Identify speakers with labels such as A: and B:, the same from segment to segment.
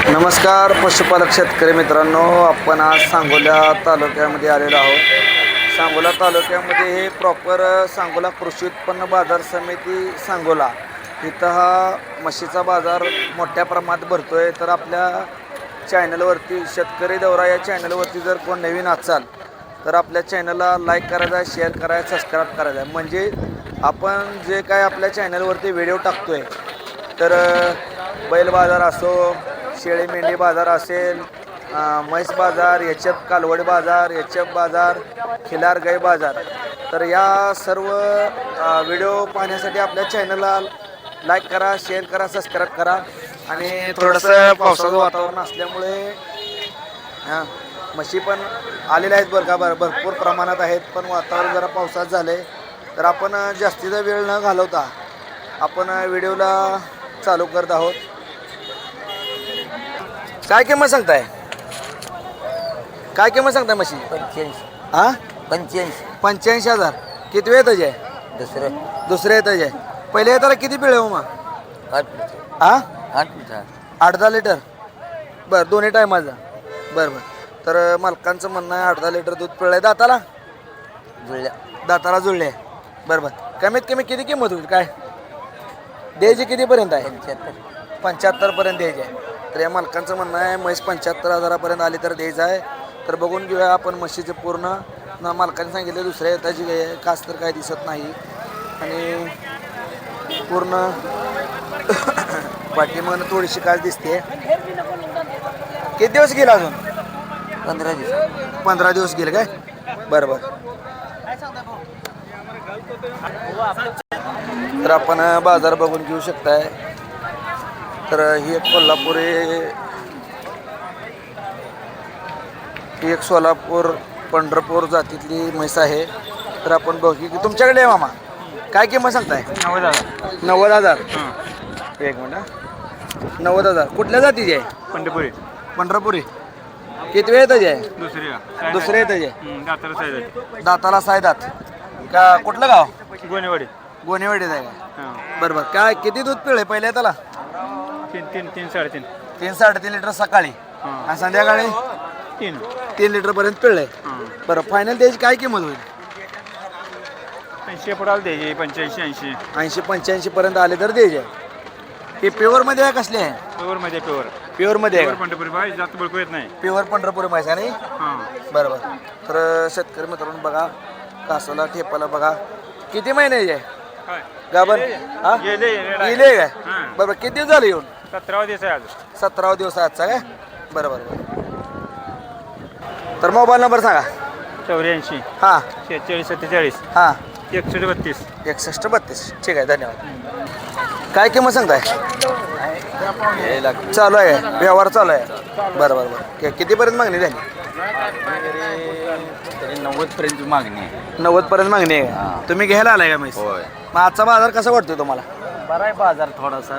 A: नमस्कार पशुपालक शेतकरी मित्रांनो, आपण आज सांगोला तालुक्यामध्ये आलेलो आहोत. सांगोला तालुक्यामध्ये हे प्रॉपर सांगोला कृषी उत्पन्न बाजार समिती सांगोला इथं हा म्हशीचा बाजार मोठ्या प्रमाणात भरतो आहे. तर आपल्या चॅनलवरती शेतकरी दौरा या चॅनलवरती जर कोण नवीन असाल तर आपल्या चॅनलला लाईक करायचा आहे, शेअर करायचा, सबस्क्राईब करायचा आहे. म्हणजे आपण जे काय आपल्या चॅनलवरती व्हिडिओ टाकतो आहे तर बैल बाजार असो, शेळी मेंढी बाजार असेल, म्हैस बाजार, एच.एफ. कालवड बाजार, एच.एफ. बाजार, खिलार गाई बाजार, तर या सर्व व्हिडिओ पाहण्यासाठी आपल्या चॅनलला लाईक करा, शेअर करा, सबस्क्राईब करा. आणि थोडंसं पावसाचं वातावरण असल्यामुळे म्हशी पण आलेल्या आहेत बरं का, भरपूर प्रमाणात आहेत. पण वातावरण जरा पावसाचं झालं आहे तर आपण जास्तीचा वेळ न घालवता आपण व्हिडिओला चालू करत आहोत. काय किंमत सांगताय? काय किंमत सांगताय म्हशी? 85,000. किती वेळ येतं आहे? दुसरे येतं आहे. पहिले येताना किती पिळे हो मग? 8-10 लिटर. बरं, दोन्ही टायमाचं. बरं. तर मालकांचं म्हणणं आहे 8-10 लिटर दूध पिळलं आहे. दाताला जुळले. बरं. कमीत कमी किती किंमत होईल? काय द्यायची कितीपर्यंत आहे? 75पर्यंत द्यायची आहे. तर या मालकांचं म्हणणं आहे म्हैस 75,000पर्यंत आली तर द्यायचं आहे. तर बघून घेऊया आपण म्हशीचे पूर्ण. मालकाने सांगितले दुसऱ्या येताची गाय आहे, कास तर काय दिसत नाही. आणि पूर्ण पाठीमागं थोडीशी कास दिसते. किती दिवस गेला अजून? 15 दिवस गेले काय? बरं. तर आपण बाजार बघून घेऊ शकताय. तर ही एक कोल्हापुरी, ही एक सोलापूर पंढरपूर जातीतली म्हैस आहे. तर आपण बघू की तुमच्याकडे आहे मामा. काय किंमत सांगताय? 90,000. एक मिनिट. 90,000. कुठल्या जातीची आहे? पंढरपुरी. किती वेळ येतं आहे? दुसरे येतं आहे. दाताला सायदात का? कुठलं गाव? गोनेवाडी आहे का? बरोबर. काय किती दूध पिळे पहिल्या त्याला? 3-3.5 लिटर सकाळी आणि संध्याकाळी 3 लिटर पर्यंत पिळले. बरं, फायनल द्यायची काय किंमत होईल? 80-85 पर्यंत आले तर द्यायचे. हे प्युअर मध्ये आहे कसले आहे? प्युअर मध्ये प्युअर पंढरपुरी म्हैस आहे नाही? बरोबर. तर शेतकरी मित्रांनो बघा, कासाला ठेपाला बघा. किती महिन्याचे आहे गाभण? गेले काय? बरोबर. किती दिवस झाले येऊन?
B: 17वा दिवस आहे आज.
A: 17वा दिवस आहे आजचा काय? बरोबर. तर मोबाईल नंबर सांगा.
B: 84
A: हां
B: 46
A: हां
B: 47
A: 6132. ठीक आहे, धन्यवाद. काय किंमत सांगताय? चालू आहे, व्यवहार चालू आहे. बरं. कितीपर्यंत मागणी झाली?
C: 90पर्यंत मागणी आहे.
A: 90पर्यंत मागणी आहे. तुम्ही घ्यायला आलाय का म्हैस?
C: होय.
A: मग आजचा बाजार कसा वाटतोय तुम्हाला?
C: बरा आहे बाजार, थोडासा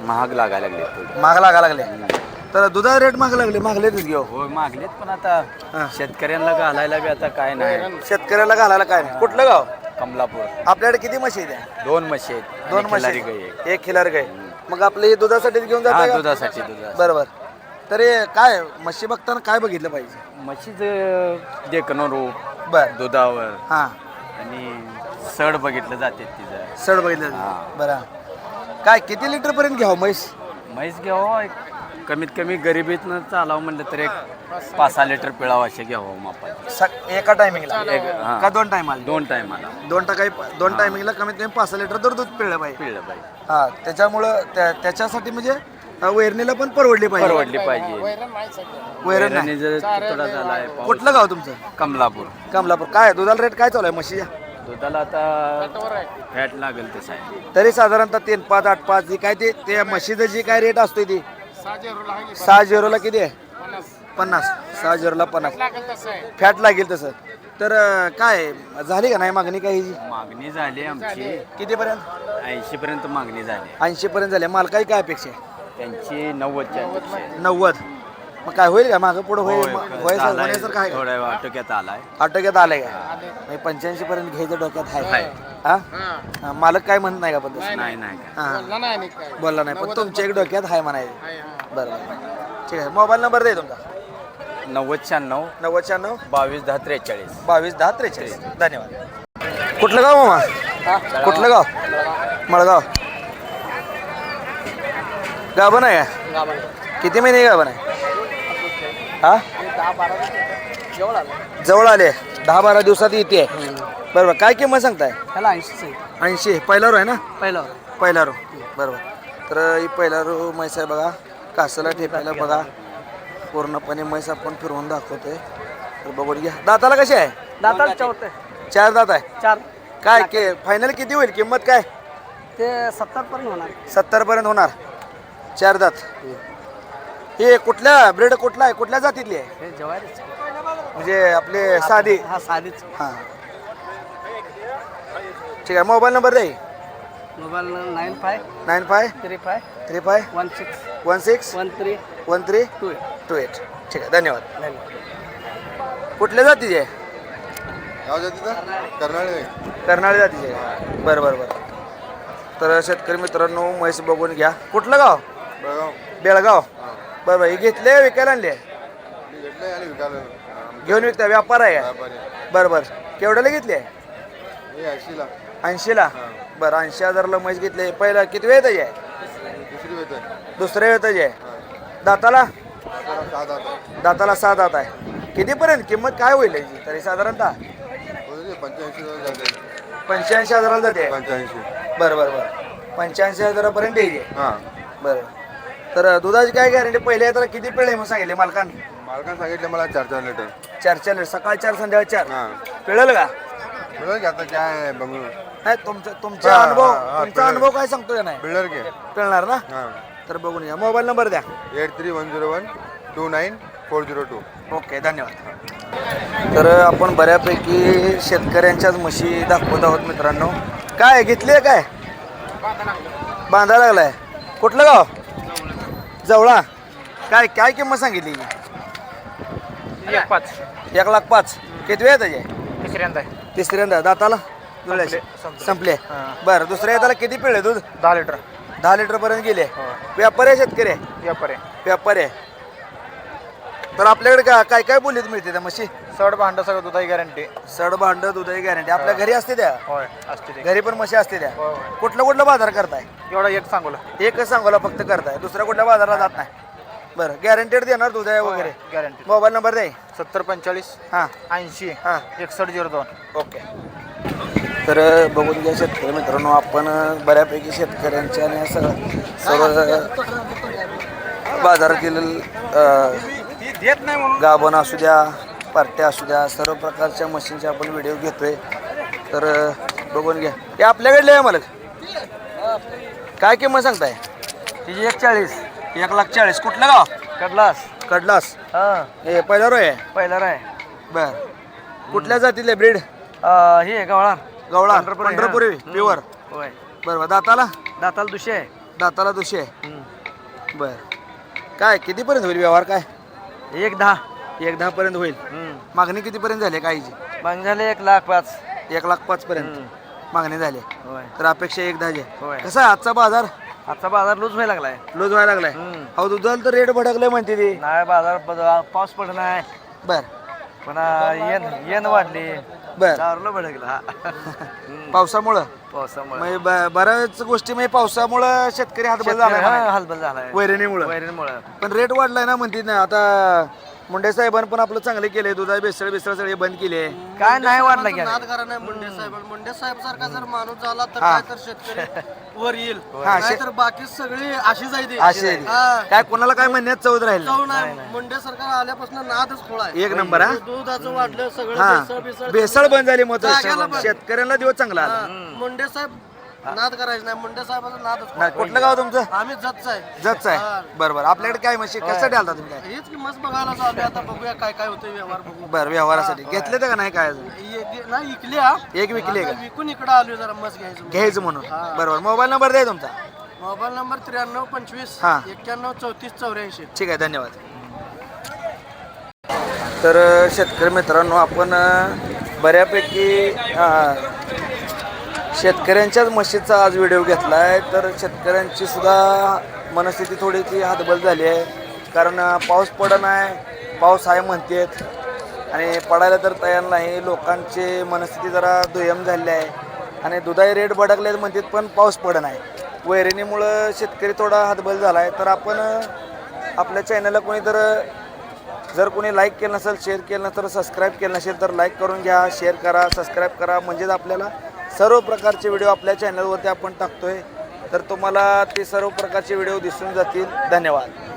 C: महाग लागायला लागले.
A: महाग लागा लागले. तर दुधा रेट मागलेच घेऊ.
C: होय मागलेत, पण आता शेतकऱ्यांना घालायला बी आता काय नाही.
A: शेतकऱ्याला घालायला काय नाही. कुठलं गाव?
C: कमलापूर.
A: आपल्याकडे किती म्हशी आहेत?
C: 2 म्हशी आहेत.
A: 2 म्हशी.
C: खिलारी गाई आहे.
A: एक खिलार गाय. मग आपले हे दुधासाठीच घेऊन जातात?
C: दुधासाठी.
A: बरोबर. तर हे काय म्हशी बघताना काय बघितलं पाहिजे?
C: म्हशीचं देखणं रूप,
A: बरं.
C: दुधावर
A: हां.
C: आणि सड बघितलं जाते तिचं.
A: सड बघितलं. बरं. काय किती लिटर पर्यंत घ्यावं
C: म्हैस घ्यावं. कमीत कमी गरिबीतनं चालावं म्हणलं तर एक 5-6 लिटर पिळावं असे घ्यावं मापाचे.
A: एका टायमिंगला का 2 टायमाला?
C: 2 टायमाला.
A: 2 टायमिंगला कमीत कमी 5 लिटर तर दूध पिळलं पाहिजे. हां, त्याच्यामुळं त्याच्यासाठी म्हणजे वैरणीला पण परवडली पाहिजे. वैरण नाही.
C: थोडा झालाय.
A: कुठलं गाव तुमचं?
C: कमलापूर.
A: काय दुधाला रेट काय चालू आहे म्हशीच्या?
C: दुधाला आता फॅट लागेल तसं आहे.
A: तरी साधारणतः 3-5, 8-5 जी काय ते म्हशीचं जी काय रेट असतो ती 6-0ला किती आहे? 50. 6-0ला 50 फॅट लागेल तसं. तर काय झाली का नाही मागणी? काही
C: मागणी झाली आमची.
A: कितीपर्यंत?
C: 80पर्यंत मागणी झाली.
A: 80पर्यंत झाली. मालकाची काय अपेक्षा आहे?
C: त्यांची 90च्या
A: 90. मग काय होईल का? मागं पुढं होण्यासारखं आहे?
C: थोड्या आटोक्यात आलाय.
A: आटोक्यात आलंय का? 85 पर्यंत घ्यायचं डोक्यात आहे. हा, मालक काय म्हणत नाही का? पण
C: नाही
A: बोलला नाही, पण तुमच्या एक डोक्यात आहे म्हणायचं. बरोबर. ठीक आहे. मोबाईल नंबर दे तुमचा.
C: 9096
A: 9096
C: 22 10 43.
A: 22 10 43. धन्यवाद. कुठलं गाव मामा? कुठलं गाव? मळगाव. गाभण आहे का? किती महिने गाभण आहे? हा जवळ आले 10-12 दिवसात येते. बरोबर. काय किंमत सांगताय?
C: त्याला 80.
A: 80. पहिला रो आहे ना?
C: पहिलं
A: पहिला रो. बरोबर. तर ही पहिला रो म्हैस आहे बघा. कासाला ठेपायला बघा. पूर्णपणे म्हैस आपण फिरवून दाखवतोय. तर बघून घ्या. दाताला कशी आहे?
C: दाताला चौथे
A: 4 दात आहे.
C: 4
A: काय के फायनल किती होईल किंमत काय?
C: ते 70 पर्यंत होणार.
A: 70 पर्यंत होणार. 4 दात. हे कुठल्या ब्रेड कुठला आहे? कुठल्या जातीतली आहे?
C: हे जवारीच
A: म्हणजे आपले साधी.
C: हा साधीच.
A: हां ठीक आहे. मोबाईल नंबर दे.
C: मोबाईल 95
A: 95
C: 35
A: 35
C: 16
A: 16
C: 13
A: 13
C: 2.
A: 28. ठीक आहे. धन्यवाद. कुठल्या जातीचे आहे? कर्नाळी जातीचे आहे. बरं बरं बरं. तर शेतकरी मित्रांनो म्हैस बघून घ्या. कुठलं गाव? बेळगाव. बरं बरं. हे घेतले विकायला आणले? घेऊन विकता. व्यापार आहे का? बरं बरं. केवढ्याला घेतली आहे? 80ला. बरं 80,000ला म्हैस घेतली. पहिला किती वेळ त्याची आहे? दुसऱ्या वेळ त्याची आहे. दाताला? दाताला 6 दात आहे. कितीपर्यंत किंमत काय होईल याची तरी साधारणतः? 85,000ला जाते. बरं बरं बरं. 85,000पर्यंत द्यायची. बरं. तर दुधाची काय गॅरंटी? पहिल्या येताना किती पिळे मग सांगितले मालकानं
D: सांगितलं मला 4 लिटर.
A: 4 लिटर. सकाळी 4 संध्याकाळी 4 पिळेल का?
D: आता काय बघू
A: नाही तुमचा अनुभव तुमचा अनुभव काय सांगतो का नाही?
D: बिल्डर घे.
A: पिळणार ना? तर बघून घ्या. मोबाईल नंबर द्या.
D: 83 101
A: ओके. धन्यवाद. तर आपण बऱ्यापैकी शेतकऱ्यांच्याच म्हशी दाखवत आहोत मित्रांनो. काय घेतली काय? बांधायला लागलाय. कुठलं गाव? जवळा. काय काय किंमत सांगितली?
B: 1.5.
A: 1,05,000. किती वेळ त्याचे?
B: तिसऱ्यांदा
A: तिसऱ्यांदा. दाताला जुळले संपले. बरं. दुसऱ्या येताला किती पिळे दूध?
B: 10 लिटर.
A: 10 लिटर पर्यंत गेले. व्यापारी आहे शेतकरी आहे?
B: व्यापार आहे.
A: व्यापारी आहे. तर आपल्याकडे काय काय बोलीत मिळते त्या म्हशी?
B: सड भांड सगळं दुधाची गॅरंटी.
A: सड भांड दुधाची गॅरंटी. आपल्या घरी असते त्या?
B: होय असते ते.
A: घरी पण म्हशी असते त्या?
B: होय.
A: कुठला बाजार करताय?
B: एवढा एक सांगू.
A: एकच सांगोला फक्त करताय. दुसऱ्या कुठल्या बाजाराला जात नाही? बरं. गॅरंटेड देणार दूध आहे वगैरे?
B: गॅरंटी.
A: मोबाईल नंबर दे.
B: 70 45
A: हां
B: 80
A: हां
B: 61 02.
A: ओके. तर बघून घ्या शेतकरी मित्रांनो. आपण बऱ्यापैकी शेतकऱ्यांच्या आणि सर्व बाजारातील गाभण असू द्या पार्ट्या असू द्या सर्व प्रकारच्या मशीनचे आपण व्हिडिओ घेतोय. तर बघून घ्या. हे आपल्याकडले आहे मालक. काय किंमत सांगताय?
C: तिची 140.
A: 1,40,000. कुठलं गाव? कडलास.
C: हां
A: हे पहिला रो आहे.
C: पहिला आहे.
A: बर. कुठल्या जातीतले ब्रीड?
C: हे गवळा
A: गवळा.
C: पंढरपुरी.
A: पंढरपुरी प्युअर.
C: होय.
A: बरोबर. दाताला?
C: दाताला दुसरे आहे.
A: दाताला दुसरे आहे. बर. काय कितीपर्यंत होईल व्यवहार? काय
C: 1.10.
A: 1,10 पर्यंत होईल. मागणी कितीपर्यंत झाली काहीची?
C: मग झाले 1,05,000.
A: 1,05,000 पर्यंत मागणी झाली.
C: होय.
A: तर अपेक्षा 1,10,000.
C: होय.
A: कसा आहे आजचा बाजार?
C: आजचा बाजार लूज व्हायला लागलाय.
A: लूज व्हायला लागलाय. अहो दुधाला तर रेट भडकलाय म्हणते ती.
C: नाही बाजार पाऊस पडत नाही.
A: बर
C: पण येण वाढली.
A: बर.
C: दारूला भडकला.
A: पावसामुळं
C: पावसामुळे
A: बऱ्याच गोष्टी म्हणजे पावसामुळं शेतकरी हातबल झाला.
C: हलबल झालाय.
A: वैरणीमुळं पण रेट वाढलाय ना म्हणते ना. आता मुंडे साहेबांनी पण आपलं चांगले केले. दुधा बेसळ सगळे बंद केले.
C: काय नाही वाढला की
E: मुंडे साहेब सारखा जर माणूस झाला तर काय तर शेतकरी वर येईल. तर बाकी सगळी अशी जायची.
A: असे काय कोणाला काय म्हणण्यात चौद राहील.
E: मुंडे सरकार आल्यापासून नादच खोळा आहे.
A: 1 नंबर. हा
E: दुधाचं वाढलं सगळं.
A: हा बेसळ बंद झाली मग शेतकऱ्यांना दिवस चांगला आला.
E: मुंडे साहेब नाद करायचं नाही. मुंडे साहेबाचा नादच
A: नाही. कुठलं गाव तुमचं?
E: आम्ही जतच आहे.
A: जतच आहे. बरोबर. आपल्याकडे काय म्हशी कशासाठी आलता तुम्ही? काय
E: हेच की मस्त बघायला चालू. आता बघूया काय काय होतं व्यवहार बघू.
A: बरं. व्यवहारासाठी घेतले तर का नाही? काय अजून
E: नाही विकल्या.
A: एक विकली का?
E: विकून इकडे आलो जरा मस्त घ्यायचं.
A: घ्यायचं म्हणून. बरोबर. मोबाईल नंबर द्या तुमचा.
E: मोबाईल नंबर 93 25
A: हा.
E: 91 34 84.
A: ठीक आहे. धन्यवाद. तर शेतकरी मित्रांनो आपण बऱ्यापैकी शेतकऱ्यांच्याच म्हशीचा आज व्हिडिओ घेतला आहे. तर शेतकऱ्यांची सुद्धा मनस्थिती थोडी ती हातबल झाली आहे. कारण पाऊस पडत नाही, पाऊस आहे म्हणतात आणि पडायला तर तयार नाही. लोकांची मनस्थिती जरा दुय्यम झालेली आहे आणि दुधाई रेट भडकले म्हणतात पण पाऊस पडत नाही. वैरणीमुळं शेतकरी थोडा हतबल झाला आहे. तर आपण आपल्या चॅनलला कोणी जर कोणी लाईक केलं नसेल, शेअर केलं नसेल, सबस्क्राईब केलं नसेल तर लाईक करून घ्या, शेअर करा, सबस्क्राईब करा. म्हणजेच आपल्याला सर्व प्रकारचे व्हिडिओ आपल्या चॅनलवरती आपण टाकतोय तर तुम्हाला ते सर्व प्रकारचे व्हिडिओ दिसून जातील. धन्यवाद.